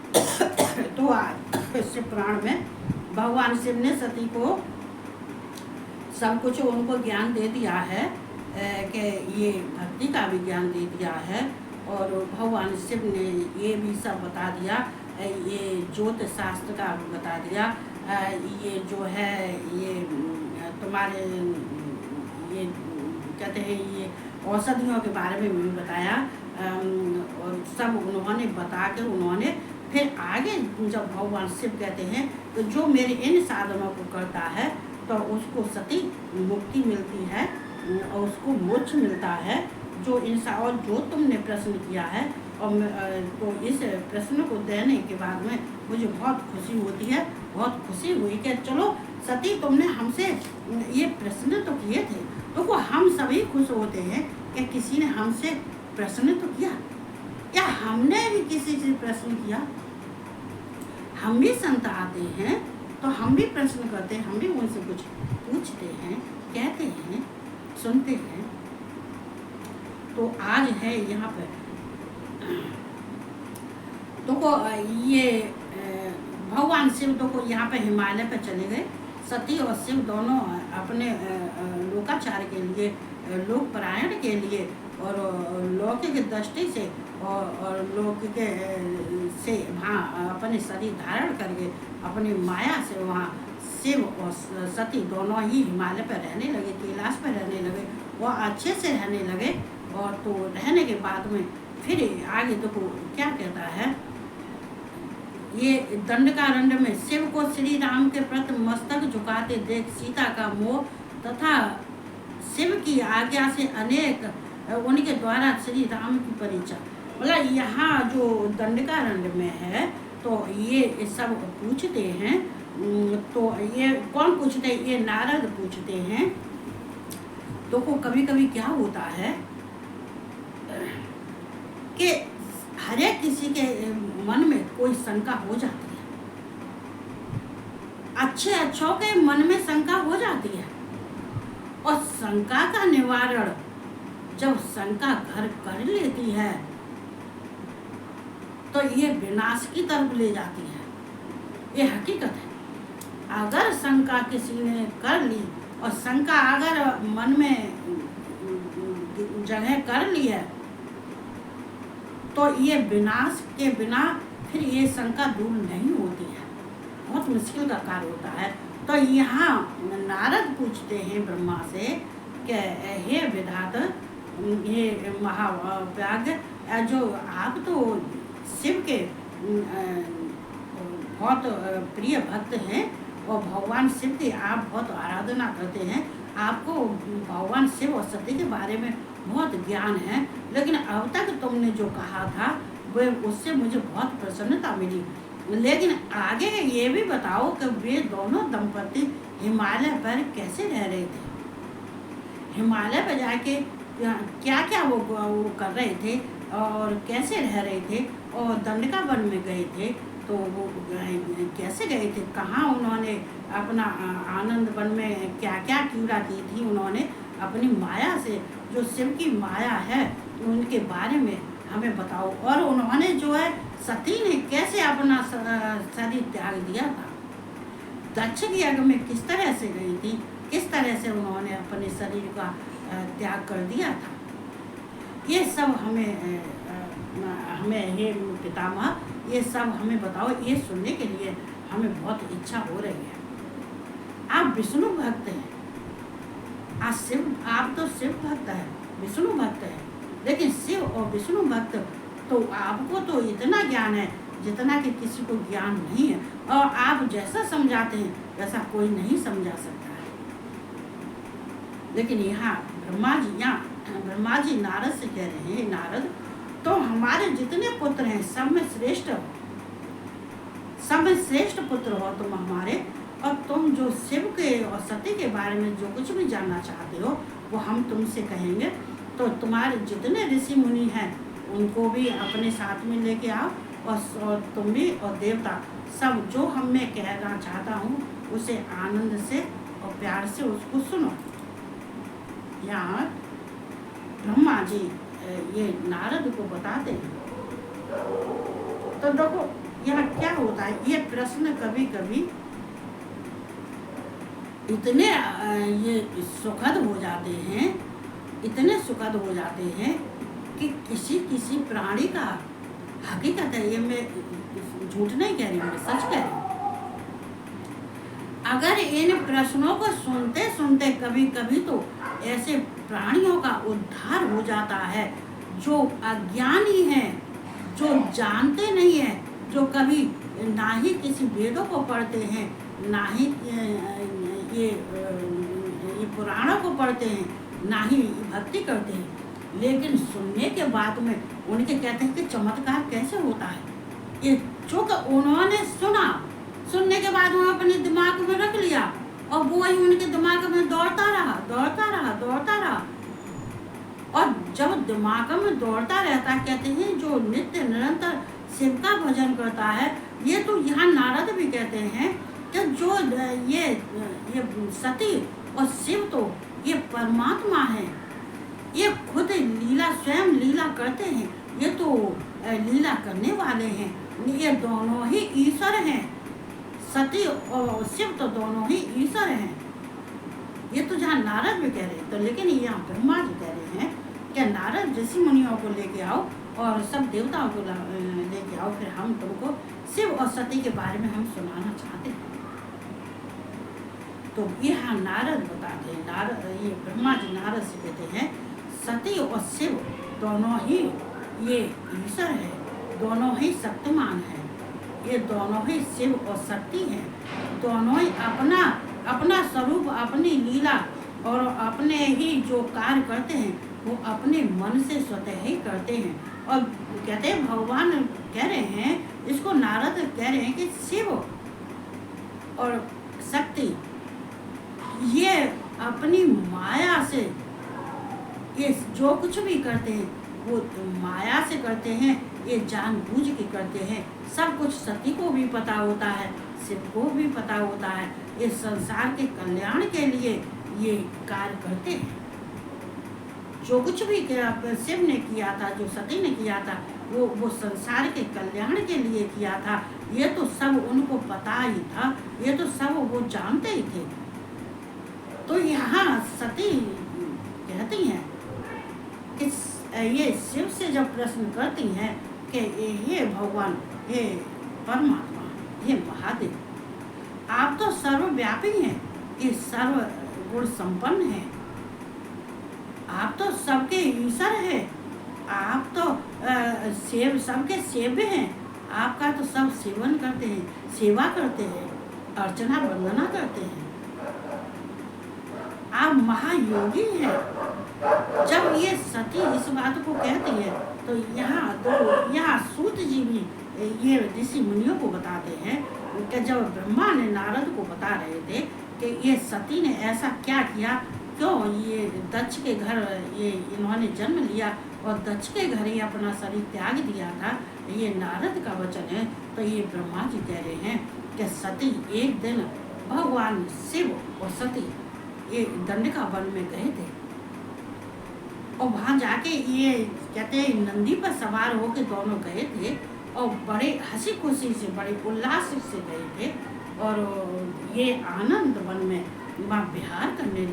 तो आज शिव पुराण में भगवान शिव ने सती को सब कुछ उनको ज्ञान दे दिया है कि ये भक्ति का भी ज्ञान दे दिया है, और भगवान शिव ने ये भी सब बता दिया, ये ज्योतिष शास्त्र का भी बता दिया, ये जो है ये तुम्हारे ये कहते हैं ये औषधियों के बारे में भी बताया, और सब उन्होंने बता के उन्होंने फिर आगे जब भगवान शिव कहते हैं तो जो मेरे इन साधनों को करता है तो उसको सती मुक्ति मिलती है और उसको मोक्ष मिलता है। जो इंसान और जो तुमने प्रश्न किया है और तो इस प्रश्न को देने के बाद में मुझे बहुत खुशी होती है, बहुत खुशी हुई कि चलो सती तुमने हमसे ये प्रश्न तो किए थे, तो वो हम सभी खुश होते हैं कि किसी ने हमसे प्रश्न तो किया, या हमने भी किसी से प्रश्न किया। हम भी संत आते हैं तो हम भी प्रश्न करते हैं, हम भी उनसे कुछ पूछते हैं, कहते हैं, सुनते हैं। तो आज है यहाँ पर तो ये भगवान शिव तो यहाँ पे हिमालय पे चले गए। सती और शिव दोनों अपने लोकाचार के लिए, लोक परायण के लिए और लौकिक दृष्टि से और लौकिक से वहाँ अपने शरीर धारण करके अपनी माया से वहाँ शिव और सती दोनों ही हिमालय पर रहने लगे, कैलाश पर रहने लगे, वह अच्छे से रहने लगे। और तो रहने के बाद में फिर आगे देखो क्या कहता है, ये दंडकारण्य में शिव को श्री राम के प्रति मस्तक झुकाते देख सीता का मोह तथा शिव की आज्ञा से अनेक उनके द्वारा श्री राम की परीक्षा। मतलब यहाँ जो दंडकारण्य में है तो ये सब पूछते हैं, तो ये कौन पूछते हैं, ये नारद पूछते हैं। तो को कभी कभी क्या होता है कि हर एक किसी के मन में कोई शंका हो जाती है, अच्छे अच्छों के मन में शंका हो जाती है, और शंका का निवारण जब शंका घर कर लेती है तो ये विनाश की तरफ ले जाती है। ये हकीकत है। अगर शंका किसी ने कर ली और शंका अगर मन में जगह कर ली है तो ये विनाश के बिना फिर ये शंका दूर नहीं होती है, बहुत मुश्किल का कार्य होता है। तो यहाँ नारद पूछते हैं ब्रह्मा से कि हे विधाता, ये महाव्याग, जो आप तो शिव के बहुत प्रिय भक्त हैं और भगवान शिव की आप बहुत आराधना करते हैं, आपको भगवान शिव और सती के बारे में बहुत ज्ञान है, लेकिन अब तक तुमने जो कहा था वो उससे मुझे बहुत प्रसन्नता मिली। लेकिन आगे ये भी बताओ कि वे दोनों दंपति हिमालय पर कैसे रह रहे थे, हिमालय पर जाके क्या क्या वो कर रहे थे और कैसे रह रहे थे, और दंडका वन में गए थे तो वो कैसे गए थे, कहाँ उन्होंने अपना आनंद वन में क्या क्या क्रीड़ा की थी उन्होंने अपनी माया से, जो शिव की माया है उनके बारे में हमें बताओ। और उन्होंने जो है सती ने कैसे अपना शरीर त्याग दिया था, दक्ष के यज्ञ में किस तरह से गई थी, किस तरह से उन्होंने अपने शरीर का त्याग कर दिया था, ये सब हमें हे पितामह ये सब हमें बताओ। ये सुनने के लिए हमें बहुत इच्छा हो रही है। आप विष्णु भक्त हैं, आप तो शिव भक्त है, विष्णु भक्त है, लेकिन शिव और विष्णु भक्त तो आपको तो इतना ज्ञान है जितना कि किसी को ज्ञान नहीं है, और आप जैसा समझाते हैं वैसा कोई नहीं समझा सकता है। लेकिन यहाँ ब्रह्मा जी नारद से कह रहे हैं, नारद तो हमारे जितने पुत्र हैं सब में श्रेष्ठ हो, सब में श्रेष्ठ पुत्र हो तुम हमारे, और तुम जो शिव के और सती के बारे में जो कुछ भी जानना चाहते हो वो हम तुमसे कहेंगे। तो तुम्हारे जितने ऋषि मुनि हैं उनको भी अपने साथ में लेके आओ, और तुम भी और देवता सब जो हम मैं कहना चाहता हूँ उसे आनंद से और प्यार से उसको सुनो। यहाँ ब्रह्मा जी ये नारद को बताते हैं। तो देखो यहाँ क्या होता है, ये प्रश्न कभी कभी इतने ये सुखद हो जाते हैं, इतने सुखद हो जाते हैं कि किसी किसी प्राणी का, हकीकत है ये, मैं झूठ नहीं कह रही हूँ, मैं सच कह रही हूँ, अगर इन प्रश्नों को सुनते सुनते कभी कभी तो ऐसे प्राणियों का उद्धार हो जाता है जो अज्ञानी हैं, जो जानते नहीं हैं, जो कभी ना ही किसी वेदों को पढ़ते हैं, ना ही ये पुराणों को पढ़ते हैं, ना ही भक्ति करते हैं, लेकिन सुनने के बाद में उनके कहते हैं कि चमत्कार कैसे होता है। ये चूँकि उन्होंने सुना, सुनने के बाद वो अपने दिमाग में रख लिया और वो ही उनके दिमाग में दौड़ता रहा, दौड़ता रहा, दौड़ता रहा। और जब दिमाग में दौड़ता रहता, कहते हैं जो नित्य निरंतर शिव का भजन करता है, ये तो यहाँ नारद भी कहते हैं कि जो ये सती और शिव तो ये परमात्मा है, ये खुद लीला, स्वयं लीला करते हैं, ये तो लीला करने वाले हैं, ये दोनों ही ईश्वर हैं, सती और शिव तो दोनों ही ईश्वर हैं। ये तो जहाँ नारद भी कह रहे हैं, तो लेकिन यहाँ ब्रह्मा जी कह रहे हैं कि नारद ऋषि मुनियों को लेके आओ और सब देवताओं को लेके आओ, फिर हम तुमको शिव और सती के बारे में हम सुनाना चाहते हैं। तो यहाँ नारद बताते हैं, नारद ये ब्रह्मा जी नारद से कहते हैं सती और शिव दोनों ही ये ईश्वर है, दोनों ही शक्तिमान है, ये दोनों ही शिव और शक्ति हैं, दोनों ही अपना अपना स्वरूप, अपनी लीला और अपने ही जो कार्य करते हैं वो अपने मन से स्वतः ही करते हैं। और कहते हैं भगवान कह रहे हैं, इसको नारद कह रहे हैं कि शिव और शक्ति ये अपनी माया से ये जो कुछ भी करते हैं वो माया से करते हैं, ये जानबूझ के करते हैं। सब कुछ सती को भी पता होता है, शिव को भी पता होता है, ये संसार के कल्याण के लिए ये कार्य करते हैं। जो कुछ भी शिव ने किया था, जो सती ने किया था, वो संसार के कल्याण के लिए किया था। ये तो सब उनको पता ही था, ये तो सब वो जानते ही थे। तो यहाँ सती कहती हैं कि ये शिव से जब प्रश्न करती हैं कि हे भगवान, हे परमात्मा, हे महादेव, आप तो सर्वव्यापी हैं, ये सर्व गुण संपन्न हैं, आप तो सबके ईश्वर हैं, आप तो सबके सेव्य हैं, आपका तो सब सेवन करते हैं, सेवा करते हैं, अर्चना वंदना करते हैं, आप महायोगी हैं। जब ये सती इस बात को कहती है तो यहाँ सूत जी भी ये ऋषि मुनियों को बताते हैं कि जब ब्रह्मा ने नारद को बता रहे थे कि ये सती ने ऐसा क्या किया, क्यों ये दक्ष के घर ये इन्होंने जन्म लिया और दक्ष के घर ही अपना शरीर त्याग दिया था, ये नारद का वचन है। तो ये ब्रह्मा जी कह रहे हैं कि सती एक दिन भगवान शिव और सती ये दंडका वन में गए थे और वहाँ जाके ये कहते हैं नंदी पर सवार होकर दोनों गए थे और बड़े हंसी खुशी से, बड़े उल्लास से गए थे और ये आनंद वन में वहाँ विहार करने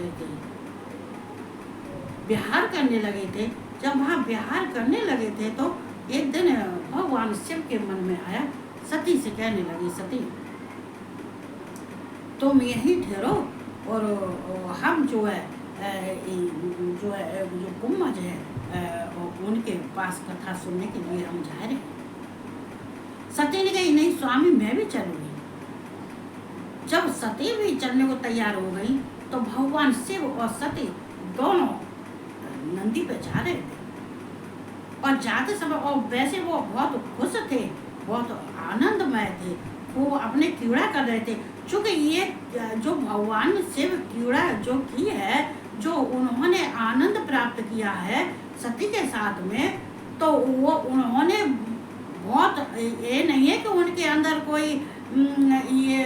लगे थे। जब वहाँ विहार करने लगे थे तो एक दिन भगवान शिव के मन में आया, सती से कहने लगी, सती तुम यहीं ठहरो और हम जो कुम्भज है उनके पास कथा सुनने के लिए हम जा रहे हैं। सती ने कही, नहीं स्वामी मैं भी चलूंगी। जब सती भी चलने को तैयार हो गई तो भगवान शिव और सती दोनों नंदी पे जा रहे थे और जाते समय, और वैसे वो बहुत खुश थे, बहुत आनंदमय थे, वो अपने क्रीड़ा कर रहे थे। चूँकि ये जो भगवान शिव क्रीड़ा जो की है, जो उन्होंने आनंद प्राप्त किया है सती के साथ में, तो वो उन्होंने बहुत, ये नहीं है कि उनके अंदर कोई ये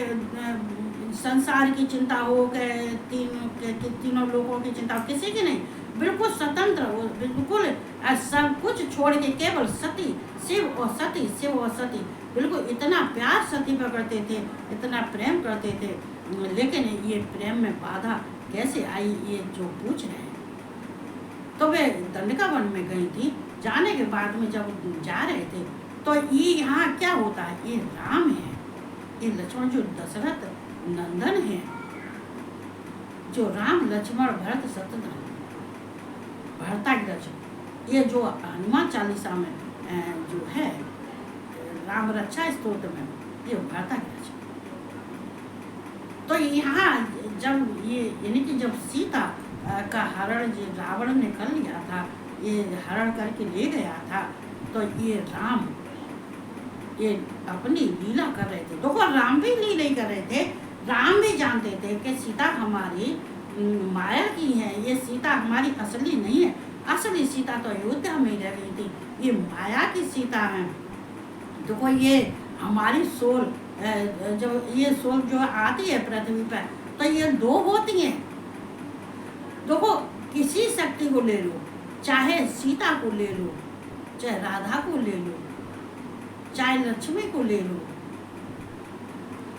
संसार की चिंता हो, के तीनों लोगों की चिंता हो, किसी की नहीं। बिल्कुल स्वतंत्र, वो बिल्कुल सब कुछ छोड़ के केवल सती शिव और सती, शिव और सती, बिल्कुल इतना प्यार सती पर करते थे, इतना प्रेम करते थे। लेकिन ये प्रेम में बाधा कैसे आई, ये जो पूछ रहे हैं। तो वे दंडका वन में गई थी। जाने के बाद में जब जा रहे थे तो ये यहाँ क्या होता है, ये राम है, ये लक्ष्मण जो दशरथ नंदन है, जो राम लक्ष्मण भरत शत्रुघ्न, भरताग्रज, ये जो हनुमान चालीसा में जो है राम रक्षा स्तोत्र में, ये भरताग्रज। तो यहाँ जब ये यानी कि जब सीता का हरण रावण ने कर लिया था, ये हरण करके ले गया था, तो ये राम ये अपनी लीला कर रहे थे। देखो राम भी लीला ही कर रहे थे, राम भी जानते थे कि सीता हमारी माया की है, ये सीता हमारी असली नहीं है, असली सीता तो अयोध्या में रह गई थी, ये माया की सीता है। देखो ये हमारी सोल, जब ये सोल जो आती है पृथ्वी पर, तो ये दो होती हैं। देखो किसी शक्ति को ले लो, चाहे सीता को ले लो, चाहे राधा को ले लो, चाहे लक्ष्मी को ले लो,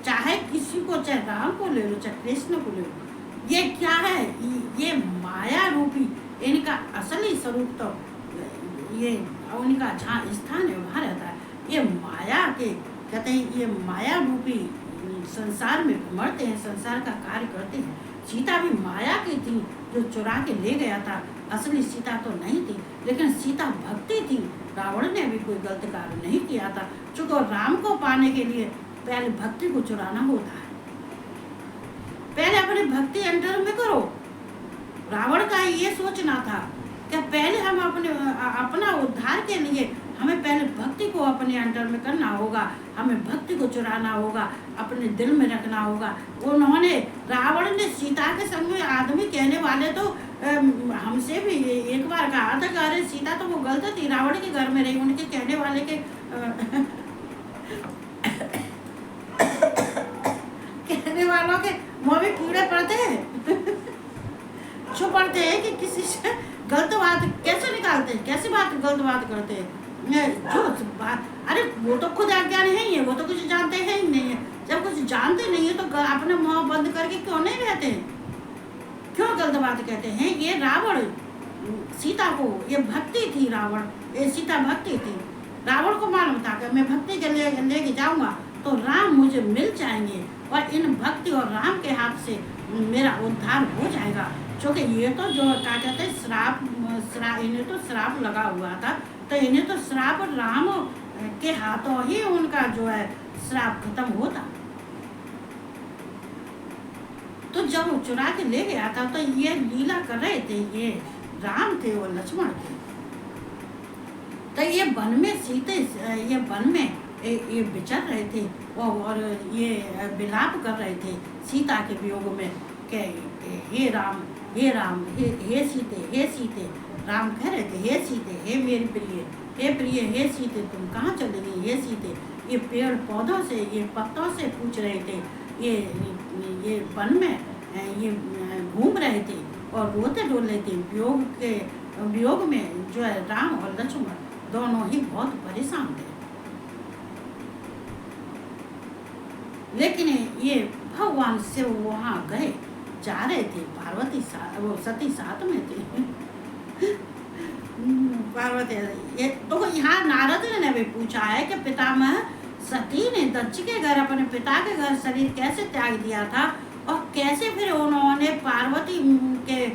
चाहे किसी को, चाहे राम को ले लो, चाहे कृष्ण को ले लो, ये क्या है, ये माया रूपी इनका असली स्वरूप तो ये उनका जहाँ स्थान है वहाँ रहता है। ये माया के कहते हैं, ये माया रूपी संसार में मरते हैं, संसार का कार्य करते हैं। सीता भी माया की थी जो चुरा के ले गया था, असली सीता तो नहीं थी, लेकिन सीता भक्ति थी। रावण ने भी कोई गलत कार्य नहीं किया था, चूंकि राम को पाने के लिए पहले भक्ति को चुराना होता है। पहले अपनी भक्ति अंडर में करो। रावण का ये सोचना था कि पहले हम अपना उद्धार के लिए हमें पहले भक्ति को अपने अंडर में करना होगा, हमें भक्ति को चुराना होगा, अपने दिल में रखना होगा। उन्होंने, रावण ने सीता के संग में, आदमी कहने वाले तो हमसे भी एक बार कहा था कि अरे सीता तो वो गलत थी, रावण के घर में रही, उनके कहने वाले के कहने वालों के मुँह में कीड़े पड़ते हैं छुप पड़ते हैं कि किसी से गलत बात कैसे निकालते हैं, कैसी बात गलत बात करते हैं, जो बात, अरे वो तो खुद अज्ञान है ही है, वो तो कुछ जानते हैं ही नहीं है। जब कुछ जानते नहीं है तो अपने मुँह बंद करके क्यों नहीं रहते हैं, क्यों गलत बात कहते हैं। ये रावण सीता को, ये भक्ति थी, रावण ये सीता भक्ति थी। रावण को मालूम था कि मैं भक्ति के लेके जाऊंगा तो राम मुझे मिल जाएंगे और इन भक्ति और राम के हाथ से मेरा उद्धार हो जाएगा। क्योंकि ये तो जो क्या कहते हैं श्राप, इन्हें तो श्राप लगा हुआ था, तो इन्हें तो श्राप राम के हाथों ही उनका जो है श्राप खत्म होता। तो जब वो चुरा के ले गया था तो ये लीला कर रहे थे, ये राम थे और लक्ष्मण थे। तो ये वन में सीते, ये वन में ये विचर रहे थे और ये विलाप कर रहे थे सीता के वियोग में कि हे राम, हे राम, हे सीते, हे सीते। राम कह रहे थे हे सीते, हे मेरी प्रिय, हे प्रिय, हे सीते तुम कहाँ चले गई, हे सीते। ये पेड़ पौधों से, ये पत्तों से पूछ रहे थे, ये वन में ये घूम रहे थे और रोते डोल रहे थे। वियोग में जो है राम और लक्ष्मण दोनों ही बहुत परेशान थे। लेकिन ये भगवान से वहाँ गए, जा रहे थे, पार्वती वो सती साथ में थे पार्वती। ये तो यहाँ नारद ने भी पूछा है कि पितामह सती ने दक्ष के घर, अपने पिता के घर शरीर कैसे त्याग दिया था और कैसे फिर उन्होंने पार्वती के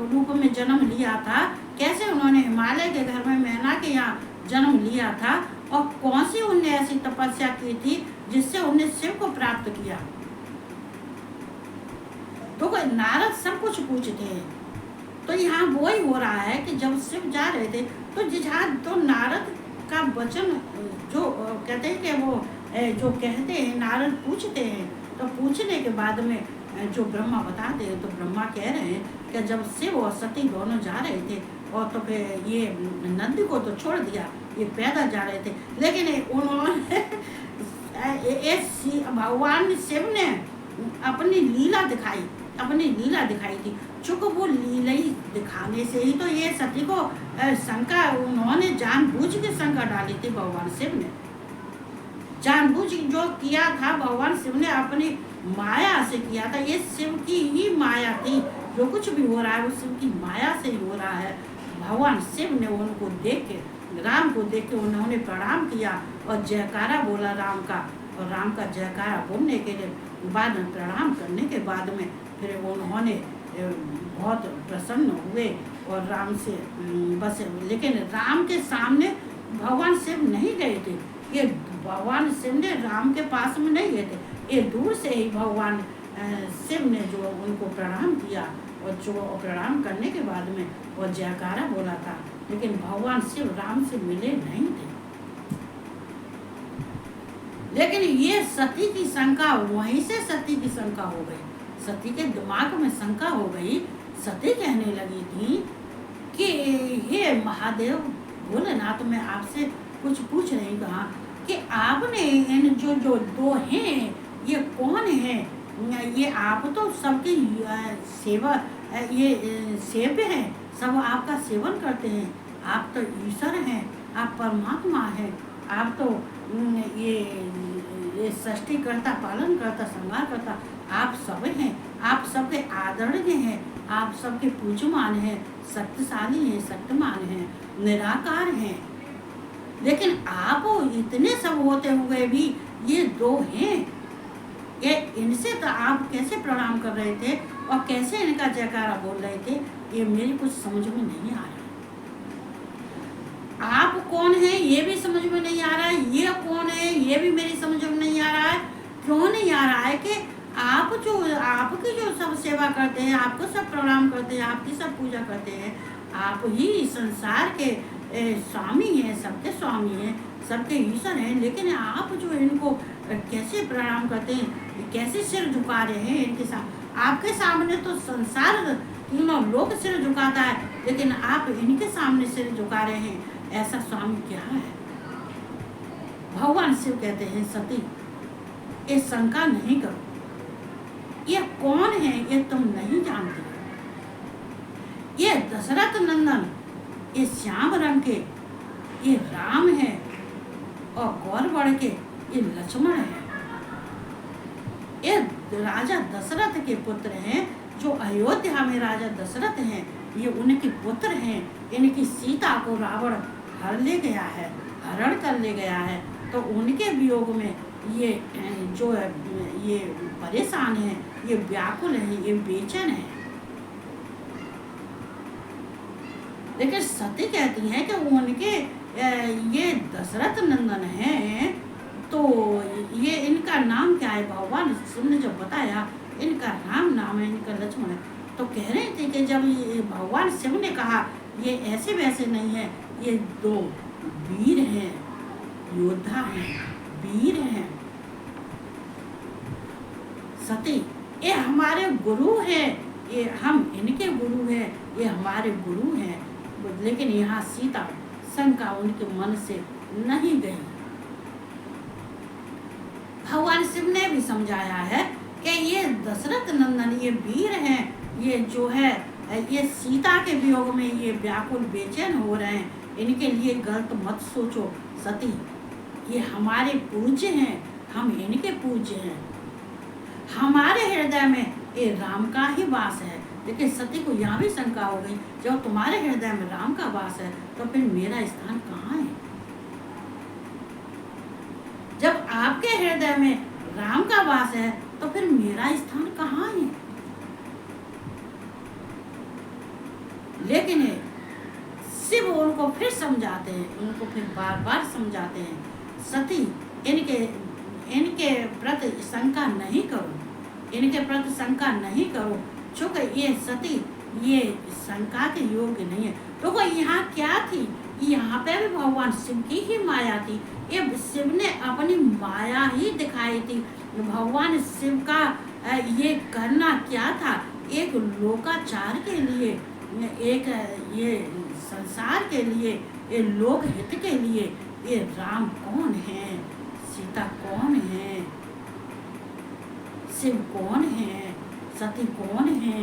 रूप में जन्म लिया था, कैसे उन्होंने हिमालय के घर में मैना के यहाँ जन्म लिया था और कौन सी उनने ऐसी तपस्या की थी जिससे उन्हें शिव को प्राप्त किया। तो कोई नारद सब कुछ पूछते हैं। तो यहाँ वो ही हो रहा है कि जब शिव जा रहे थे तो जिहाद, तो नारद का वचन जो कहते हैं कि वो जो कहते हैं, नारद पूछते हैं, तो पूछने के बाद में जो ब्रह्मा बताते हैं, तो ब्रह्मा कह रहे हैं कि जब शिव और सती दोनों जा रहे थे और तो फिर ये नंदी को तो छोड़ दिया, ये पैदल जा रहे थे, लेकिन उन्होंने भगवान शिव ने अपनी लीला दिखाई थी। चूंकि वो लीलई दिखाने से ही तो ये सती को शंका, उन्होंने जानबूझ के शंका डाली थी भगवान शिव ने। जानबूझ जो किया था भगवान शिव ने अपनी माया से किया था। ये शिव की ही माया थी, जो कुछ भी हो रहा है वो शिव की माया से ही हो रहा है। भगवान शिव ने उनको देख के, राम को देख के उन्होंने प्रणाम किया और जयकारा बोला राम का, और राम का जयकारा बोलने के बाद में, प्रणाम करने के बाद में फिर उन्होंने बहुत प्रसन्न हुए और राम से बस। लेकिन राम के सामने भगवान शिव नहीं गए थे, ये भगवान शिव ने राम के पास में नहीं गए थे, ये दूर से ही भगवान शिव ने जो उनको प्रणाम किया, और जो प्रणाम करने के बाद में वो जयकारा बोला था। लेकिन भगवान शिव राम से मिले नहीं थे। लेकिन ये सती की शंका, वहीं से सती की शंका हो गई, सती के दिमाग में शंका हो गई। सती कहने लगी थी कि हे महादेव भोलेनाथ, मैं आपसे कुछ पूछ रही कहा कि आपने इन जो जो दो हैं ये कौन है? ये आप तो सबकी सेवा, ये सेव्य हैं, सब आपका सेवन करते हैं, आप तो ईश्वर हैं, आप परमात्मा हैं, आप तो ये सृष्टि करता, पालन करता, संहार करता, आप सब हैं, आप सबके आदरणीय हैं, आप सबके पूज्यमान हैं, शक्तिशाली हैं, शक्तिमान हैं, निराकार हैं। लेकिन आप इतने सब होते हुए भी ये दो हैं, ये इनसे तो आप कैसे प्रणाम कर रहे थे और कैसे इनका जयकारा बोल रहे थे, ये मेरी कुछ समझ में नहीं आ रहा। आप कौन है ये भी समझ में नहीं आ रहा है, ये कौन है ये भी मेरी समझ में नहीं आ रहा है। क्यों नहीं आ रहा है कि आपकी जो सब सेवा करते हैं, आपको सब प्रणाम करते हैं, आपकी सब पूजा करते हैं, आप ही संसार के स्वामी हैं, सबके स्वामी हैं, सबके ईश्वर हैं। लेकिन आप जो इनको कैसे प्रणाम करते हैं, कैसे सिर झुका रहे हैं इनके सामने? आपके सामने तो संसार तीनों लोग सिर झुकाता है, लेकिन आप इनके सामने सिर झुका रहे हैं, ऐसा स्वामी क्या है? भगवान शिव कहते हैं सती, ये शंका नहीं करो, ये कौन है ये तुम नहीं जानते। ये दशरथ नंदन, ये श्याम रंग के ये राम है, और गौर बढ़ के ये लक्ष्मण है। ये राजा दशरथ के पुत्र हैं, जो अयोध्या में राजा दशरथ हैं, ये उनके पुत्र हैं। इनकी सीता को रावण हरण कर ले गया है, तो उनके वियोग में ये जो है ये परेशान है, ये व्याकुल है, ये बेचैन है। लेकिन सती कहती है कि उनके ये दशरथ नंदन हैं, तो ये इनका नाम क्या है? भगवान शिव ने जब बताया इनका राम नाम है, इनका लक्ष्मण है, तो कह रहे थे कि जब ये भगवान शिव ने कहा ये ऐसे वैसे नहीं है, ये दो वीर हैं, योद्धा हैं, वीर हैं। सती, ये हमारे गुरु हैं, ये हम इनके गुरु हैं, ये हमारे गुरु हैं। लेकिन यहाँ सीता शंका उनके मन से नहीं गई। भगवान शिव ने भी समझाया है कि ये दशरथ नंदन ये वीर हैं, ये जो है ये सीता के वियोग में ये व्याकुल बेचैन हो रहे हैं, इनके लिए गलत मत सोचो सती, ये हमारे पूज्य हैं, हम इनके पूज्य हैं। हमारे हृदय में ये राम का ही वास है। लेकिन सती को यहाँ भी शंका हो गई, जब तुम्हारे हृदय में राम का वास है तो फिर मेरा स्थान कहाँ है? जब आपके हृदय में राम का वास है तो फिर मेरा स्थान कहाँ है? लेकिन शिव उनको फिर समझाते हैं, उनको फिर बार बार समझाते हैं, सती इनके प्रति शंका नहीं करो, इनके प्रति शंका नहीं करो, चूंकि ये सती ये शंका के योग्य नहीं है। तो वो यहाँ क्या थी? यहाँ पे भी भगवान शिव की ही माया थी। ये शिव ने अपनी माया ही दिखाई थी। भगवान शिव का ये करना क्या था? एक लोकाचार के लिए, एक ये संसार के लिए, ये लोक हित के लिए, ये राम कौन है, सीता कौन है, शिव कौन है, सती कौन है,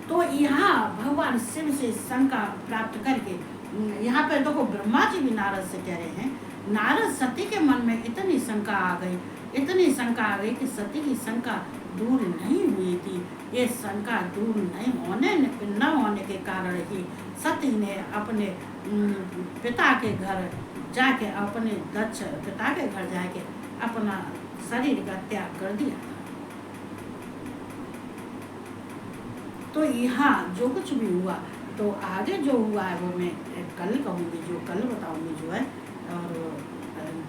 तो यहाँ भगवान शिव से शंका प्राप्त करके यहाँ पे देखो ब्रह्मा जी भी नारद से कह रहे हैं, नारद सती के मन में इतनी शंका आ गई, इतनी शंका आ गई कि सती की शंका दूर नहीं हुई थी। ये शंका दूर नहीं होने न होने के कारण ही सती ने अपने पिता के घर जाके, अपने दक्ष पिता के घर जाके अपना शरीर का त्याग कर दिया। तो यहाँ जो कुछ भी हुआ, तो आगे जो हुआ है वो मैं कल कहूँगी, जो कल बताऊँगी जो है। और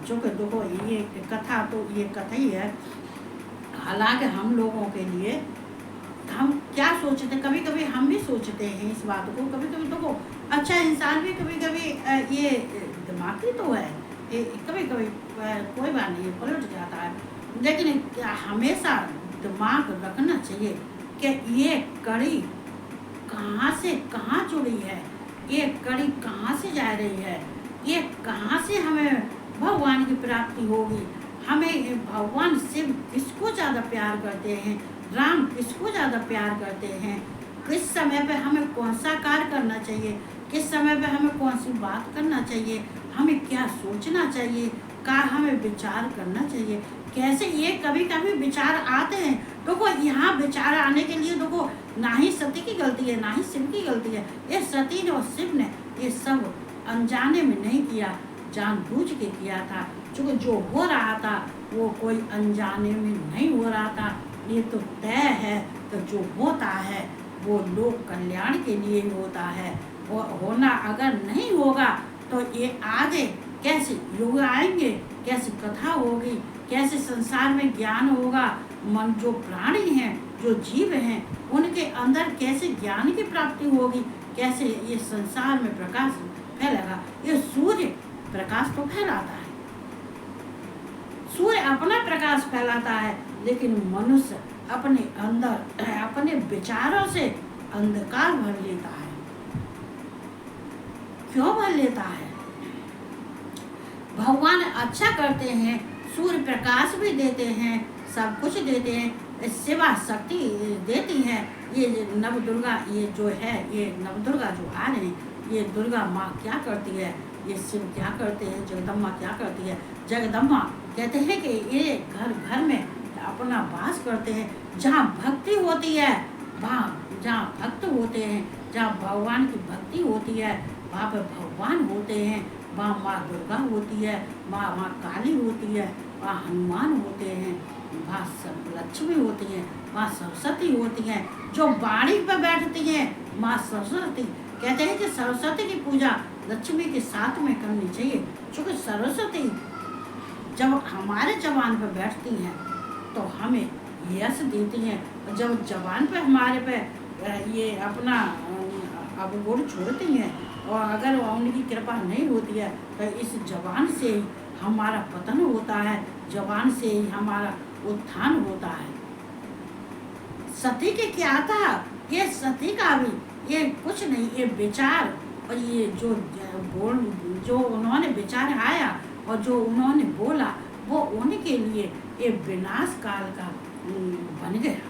जो कि देखो ये कथा तो ये कथा ही है, हालांकि हम लोगों के लिए हम क्या सोचते, कभी कभी हम भी सोचते हैं इस बात को, कभी कभी देखो अच्छा इंसान भी कभी कभी ये दिमागी तो है, कभी कभी कोई बात नहीं पलट जाता है, लेकिन हमेशा दिमाग रखना चाहिए कि ये कड़ी कहाँ से कहाँ जुड़ी है, ये कड़ी कहाँ से जा रही है, ये कहाँ से हमें भगवान की प्राप्ति होगी। हमें भगवान शिव किसको ज़्यादा प्यार करते हैं, राम किसको ज़्यादा प्यार करते हैं, किस समय पे हमें कौन सा कार्य करना चाहिए, किस समय पे हमें कौन सी बात करना चाहिए, हमें क्या सोचना चाहिए, क्या हमें विचार करना चाहिए, कैसे ये कभी कभी विचार आते हैं। देखो यहाँ विचार आने के लिए देखो ना ही सती की गलती है ना ही शिव की गलती है, ये सती ने और शिव ने ये सब अनजाने में नहीं किया, जानबूझ के किया था। क्योंकि जो हो रहा था वो कोई अनजाने में नहीं हो रहा था, ये तो तय है कि जो होता है वो लोक कल्याण के लिए होता है, और होना अगर नहीं होगा तो ये आगे कैसे योग आएंगे, कैसे कथा होगी, कैसे संसार में ज्ञान होगा, मन जो प्राणी हैं जो जीव हैं उनके अंदर कैसे ज्ञान की प्राप्ति होगी, कैसे ये संसार में प्रकाश फैलेगा। ये सूर्य प्रकाश तो फैलाता है, सूर्य अपना प्रकाश फैलाता है, लेकिन मनुष्य अपने अंदर अपने विचारों से अंधकार भर लेता है। क्यों भर लेता है? भगवान अच्छा करते हैं, सूर्य प्रकाश भी देते हैं, सब कुछ देते हैं, सेवा शक्ति देती है। ये नव दुर्गा ये जो है, ये नव दुर्गा जो आ रहे हैं, ये दुर्गा माँ क्या करती है, ये शिव क्या करते हैं, जगदम्बा क्या करती है। जगदम्बा कहते हैं कि ये घर घर में अपना वास करते हैं, जहाँ भक्ति होती है, वहाँ जहाँ भक्त होते हैं, जहाँ भगवान की भक्ति होती है वहाँ पर भगवान होते हैं। वहाँ माँ दुर्गा होती है, माँ काली होती है, वहाँ हनुमान होते हैं, वहाँ सब लक्ष्मी होती हैं, वहाँ सरस्वती होती हैं, जो बाड़ी पर बैठती हैं माँ सरस्वती। कहते हैं कि सरस्वती की पूजा लक्ष्मी के साथ में करनी चाहिए, क्योंकि सरस्वती जब हमारे जबान पर बैठती हैं तो हमें यश देती हैं, और जब जबान पे हमारे पे ये अपना अवगुण छोड़ती हैं, और अगर उनकी कृपा नहीं होती है तो इस जबान से ही हमारा पतन होता है, जबान से ही हमारा उत्थान होता है। सती के क्या था, ये सती का भी ये कुछ नहीं, ये विचार और ये जो उन्होंने विचार आया और जो उन्होंने बोला वो उनके लिए ये विनाश काल का बन गया।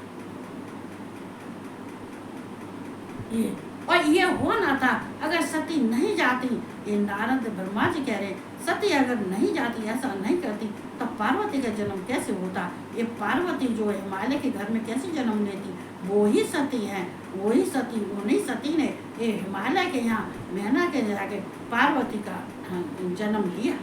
ये और ये होना था अगर सती नहीं जाती। ये नारद ब्रह्मा जी कह रहे सती अगर नहीं जाती, ऐसा नहीं करती, तब पार्वती का जन्म कैसे होता। ये पार्वती जो है हिमालय के घर में कैसे जन्म लेती, वो ही सती है, वही सती, उन्हीं सती ने ये हिमालय के यहाँ मैना के जाके पार्वती का जन्म लिया।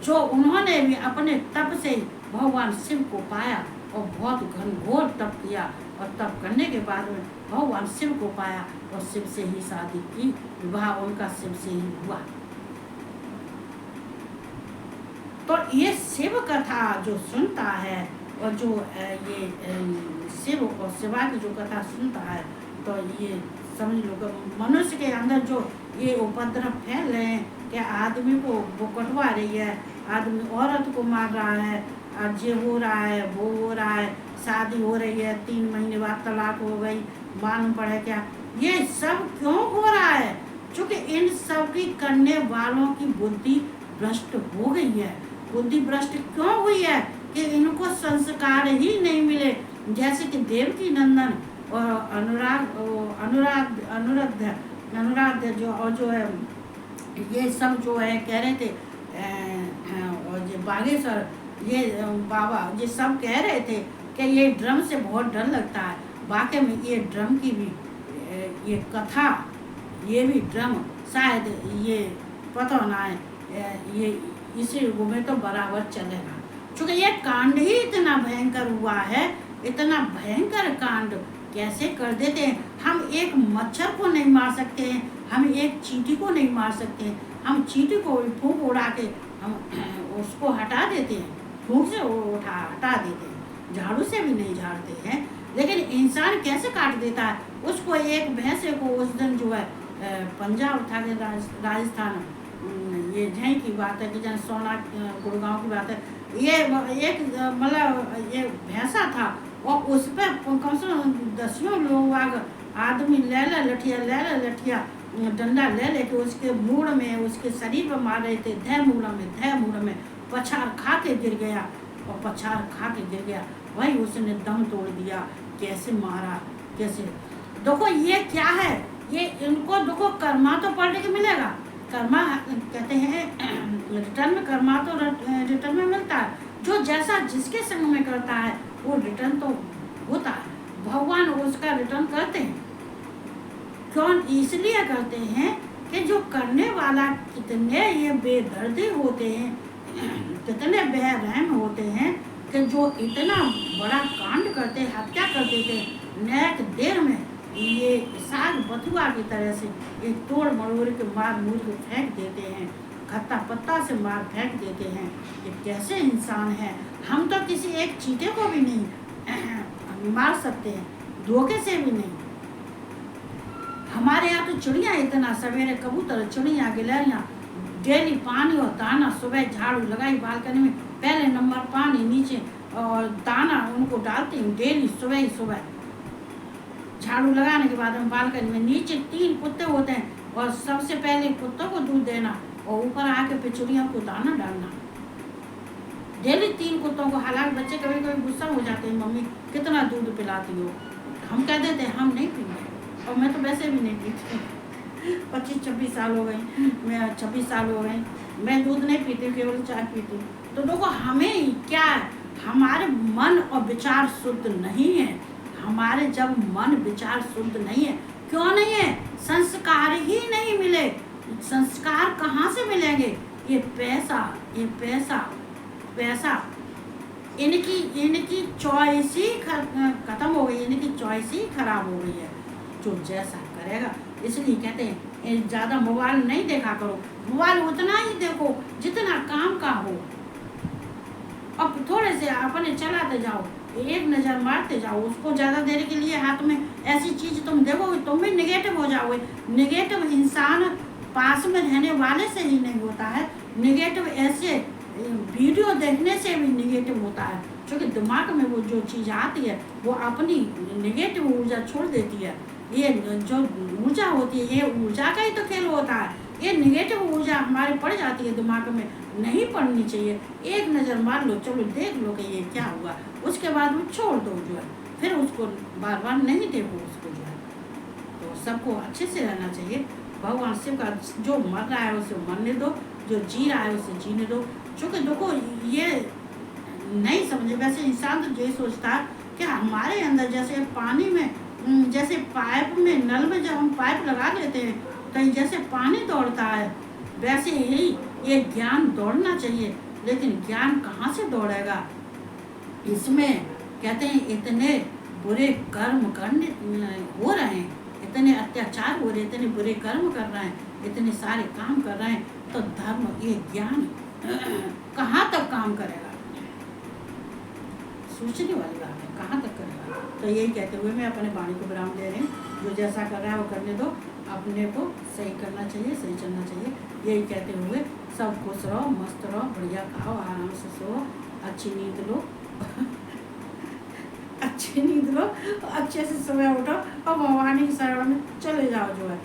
जो उन्होंने भी अपने तप से भगवान शिव को पाया और बहुत घनघोर तप किया, और तप करने के बाद में भगवान शिव को पाया और शिव से ही शादी की, विवाह उनका शिव से ही हुआ। तो ये शिव कथा जो सुनता है और जो ये शिव और शिवा की जो कथा सुनता है, तो ये समझ लो मनुष्य के अंदर जो ये उपद्रव फैल रहे हैं कि आदमी को वो कटवा रही है, आदमी औरत को मार रहा है, आज ये हो रहा है, वो हो रहा है, शादी हो रही है, 3 महीने बाद तलाक हो गई, मालूम पड़े क्या, ये सब क्यों हो रहा है? क्योंकि इन सब की करने वालों की बुद्धि भ्रष्ट हो गई है। बुद्धि भ्रष्ट क्यों हुई है? कि इनको संस्कार ही नहीं मिले, जैसे कि देवकी नंदन और अनुराग जो और जो है ये सब जो है कह रहे थे और ये बागेश्वर ये बाबा ये सब कह रहे थे कि ये ड्रम से बहुत डर लगता है। वाकई में ये ड्रम की भी ये कथा, ये भी ड्रम शायद ये पता ना है ये इसी युग में तो बराबर चलेगा, क्योंकि ये कांड ही इतना भयंकर हुआ है। इतना भयंकर कांड कैसे कर देते हैं। हम एक मच्छर को नहीं मार सकते हैं, हम एक चींटी को नहीं मार सकते हैं, हम चींटी को फूंक उड़ा के हम उसको हटा देते हैं, फूंक से हटा देते हैं, झाड़ू से भी नहीं झाड़ते हैं। लेकिन इंसान कैसे काट देता है उसको। एक भैंसे को उस दिन जो है पंजाब था कि राजस्थान, ये झई की बात है कि जहाँ सोना गुड़गांव की बात है, ये एक मतलब ये भैंसा था और उस पर कम से कम 10 लोग आदमी ले लठिया डंडा ले लेके उसके मूड़ में उसके शरीर पर मार रहे थे, धै मूड़ में पछाड़ खा के गिर गया और पछाड़ खा के गिर गया। वही उसने दम तोड़ दिया। कैसे मारा, कैसे। देखो ये क्या है, ये इनको देखो कर्मा तो पढ़ने के मिलेगा, कर्मा कहते हैं रिटर्न में, कर्मा तो रिटर्न में मिलता है। जो जैसा जिसके संग में करता है वो रिटर्न तो होता है। भगवान उसका रिटर्न करते हैं। क्यों? इसलिए करते हैं कि जो करने वाला कितने ये बेदर्दी होते हैं, कितने बेरहम होते हैं कि जो इतना बड़ा कांड करते, हत्या कर देते नेक देर में, ये साग बथुआ की तरह से ये तोड़ मरोड़ के मार मूर के फेंक देते हैं, खत्ता पत्ता से मार फेंक देते हैं। ये कैसे इंसान है। हम तो किसी एक चीते को भी नहीं मार सकते हैं, धोखे से भी नहीं। हमारे यहाँ तो चिड़िया इतना सवेरे कबूतर, चिड़िया, गिलहरियाँ डेली पानी और दाना, सुबह झाड़ू लगाई बालकनी में, पहले नंबर पानी नीचे और दाना उनको डालती हूँ डेली सुबह ही सुबह। झाड़ू लगाने के बाद हम बालकनी में, नीचे 3 कुत्ते होते हैं और सबसे पहले कुत्तों को दूध देना और ऊपर आके फिर चिड़ियों को दाना डालना। डेली 3 कुत्तों को। हालांकि बच्चे कभी कभी गुस्सा हो जाते हैं, मम्मी कितना दूध पिलाती हो। हम कह देते हैं हम नहीं पीते, और मैं तो वैसे भी नहीं पीती। 25-26 साल हो गए, मैं 26 साल हो गए, मैं दूध नहीं पीती, केवल चाय पीती। तो देखो हमें क्या है, हमारे मन और विचार शुद्ध नहीं है। हमारे जब मन विचार शुद्ध नहीं है, क्यों नहीं है? संस्कार ही नहीं मिले। संस्कार कहाँ से मिलेंगे? ये पैसा इनकी चॉइस ही खत्म हो गई, इनकी चॉइस ही खराब हो गई है। जो जैसा करेगा, इसलिए कहते हैं ज़्यादा मोबाइल नहीं देखा करो। मोबाइल उतना ही देखो जितना काम का हो। अब थोड़े से अपने चलाते जाओ, एक नज़र मारते जाओ, उसको ज़्यादा देर के लिए हाथ में ऐसी चीज़ तुम देखोगे तुम भी निगेटिव हो जाओगे। निगेटिव इंसान पास में रहने वाले से ही नहीं होता है, निगेटिव ऐसे वीडियो देखने से भी निगेटिव होता है, क्योंकि दिमाग में वो जो चीज़ आती है वो अपनी निगेटिव ऊर्जा छोड़ देती है। ये जो ऊर्जा होती है ये ऊर्जा का ही तो खेल होता है। ये निगेटिव ऊर्जा हमारे पड़ जाती है दिमाग में, नहीं पड़नी चाहिए। एक नज़र मार लो, चलो देख लो कि ये क्या हुआ, उसके बाद वो छोड़ दो जो है, फिर उसको बार बार नहीं देखो उसको जो है। तो सबको अच्छे से रहना चाहिए। भगवान शिव का जो मर रहा है उसे मरने दो, जो जी रहा है उसे जीने दो। क्योंकि देखो ये नहीं समझे, वैसे इंसान तो यही सोचता है कि हमारे अंदर जैसे पानी में, जैसे पाइप में, नल में जब हम पाइप लगा लेते हैं तो जैसे पानी दौड़ता है, वैसे ही ये ज्ञान दौड़ना चाहिए। लेकिन ज्ञान कहाँ से दौड़ेगा? इसमें कहते हैं इतने बुरे कर्म करने हो रहे हैं, इतने अत्याचार हो रहे, इतने बुरे कर्म कर रहे हैं, इतने सारे काम कर रहे हैं, तो धर्म, ये ज्ञान कहाँ तक काम करेगा? सोचने वाली बात है, कहाँ तक करेगा? तो यही कहते हुए मैं अपने वाणी को विराम दे रही हूँ। जो जैसा कर रहा है वो करने दो, अपने को सही करना चाहिए, सही चलना चाहिए। यही कहते हुए सब खुश रहो, मस्त रहो, बढ़िया खाओ, आराम से सो, अच्छी नींद लो अच्छी नींद लो, अच्छे से सुबह उठो और भगवान की शरण में चले जाओ जो है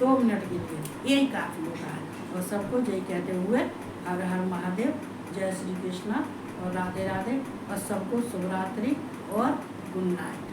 2 मिनट के लिए, यही काफ़ी होता है। और सबको जय कहते हुए हर हर महादेव, जय श्री कृष्णा और राधे राधे, और सबको शुभ रात्रि और गुड नाइट।